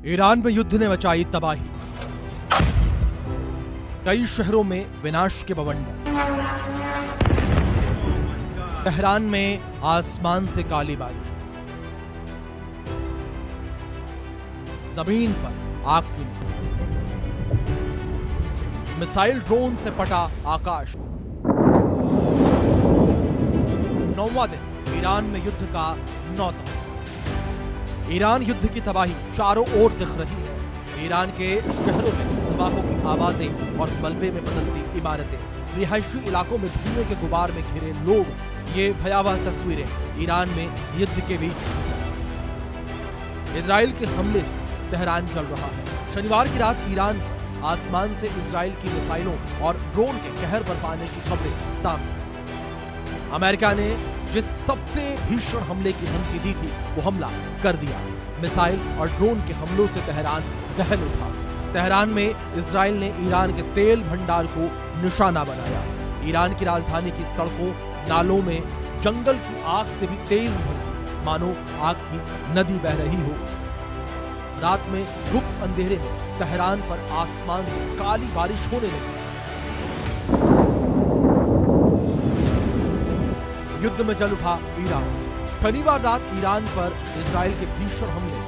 Iran में युद्ध ने मचाई तबाही, कई शहरों में विनाश के बवंडर। तेहरान में आसमान से काली बारिश, जमीन पर आग की मिसाइल ड्रोन से पटा आकाश। 9वां दिन ईरान में युद्ध का नौता। ईरान युद्ध की तबाही चारों ओर दिख रही है। ईरान के शहरों में धमाकों की आवाजें और मलबे में बदलती इमारतें, रिहायशी इलाकों में धुएं के गुबार में घिरे लोग, ये भयावह तस्वीरें ईरान में युद्ध के बीच। इजराइल के हमले से तेहरान जल रहा है। शनिवार की रात ईरान आसमान से इजराइल की मिसाइलों और ड्रोन के कहर बरपाने की खबरें सामने। अमेरिका ने जिस सबसे भीषण हमले की धमकी दी थी वो हमला कर दिया। मिसाइल और ड्रोन के हमलों से तेहरान दहल उठा। तेहरान में इजराइल ने ईरान के तेल भंडार को निशाना बनाया। ईरान की राजधानी की सड़कों, नालों में जंगल की आग से भी तेज भड़की, मानो आग की नदी बह रही हो। रात में गुप्त अंधेरे में तेहरान पर आसमान से काली बारिश होने लगी। युद्ध में जल उठा ईरान। शनिवार रात ईरान पर इजराइल के भीषण हमले,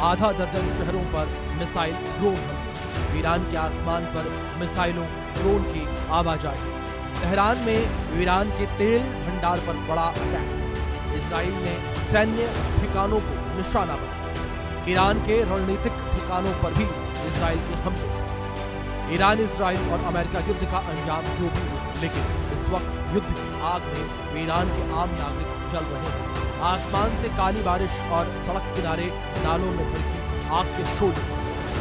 आधा दर्जन शहरों पर मिसाइल ड्रोन हमले। ईरान के आसमान पर मिसाइलों ड्रोन की आवाजाही। तेहरान में ईरान के तेल भंडार पर बड़ा अटैक। इजराइल ने सैन्य ठिकानों को निशाना बनाया। ईरान के रणनीतिक ठिकानों पर भी इजराइल के हमले। ईरान, इजराइल और अमेरिका युद्ध का अंजाम जो भी हो, लेकिन इस वक्त युद्ध की आग में ईरान के आम नागरिक जल रहे हैं। आसमान से काली बारिश और सड़क किनारे नालों में भड़की आग के शोले।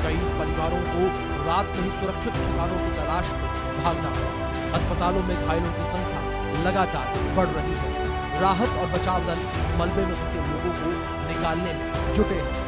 कई परिवारों को रात में ही सुरक्षित ठिकानों की तलाश में भागना पड़ा। अस्पतालों में घायलों की संख्या लगातार बढ़ रही है। राहत और बचाव दल मलबे में फंसे लोगों को निकालने में जुटे हैं।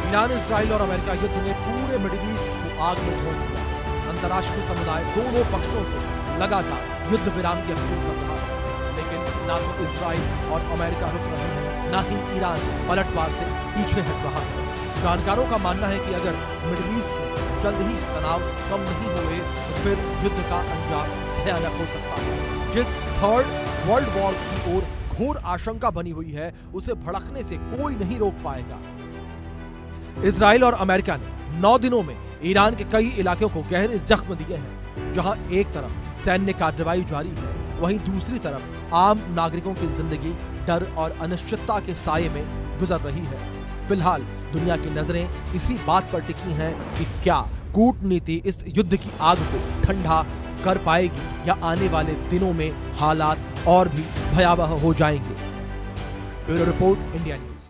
ईरान, इजराइल और अमेरिका युद्ध ने पूरे मिडिल ईस्ट को आग में झोंक दिया। अंतर्राष्ट्रीय समुदाय दोनों पक्षों से लगातार युद्ध विराम की अपील कर रहा है, लेकिन ना तो इजराइल और अमेरिका रुक रहे हैं, ना ही ईरान पलटवार से पीछे हट रहा है। जानकारों का मानना है कि अगर मिडिल ईस्ट में जल्द ही तनाव कम नहीं हुए तो फिर युद्ध का अंजाम भयानक हो सकता है। जिस थर्ड वर्ल्ड वॉर की ओर घोर आशंका बनी हुई है, उसे भड़कने से कोई नहीं रोक पाएगा। इजराइल और अमेरिका ने 9 दिनों में ईरान के कई इलाकों को गहरे जख्म दिए हैं। जहां एक तरफ सैन्य कार्रवाई जारी है, वहीं दूसरी तरफ आम नागरिकों की जिंदगी डर और अनिश्चितता के साये में गुजर रही है। फिलहाल दुनिया की नजरें इसी बात पर टिकी हैं कि क्या कूटनीति इस युद्ध की आग को ठंडा कर पाएगी या आने वाले दिनों में हालात और भी भयावह हो जाएंगे। Bureau report, India news.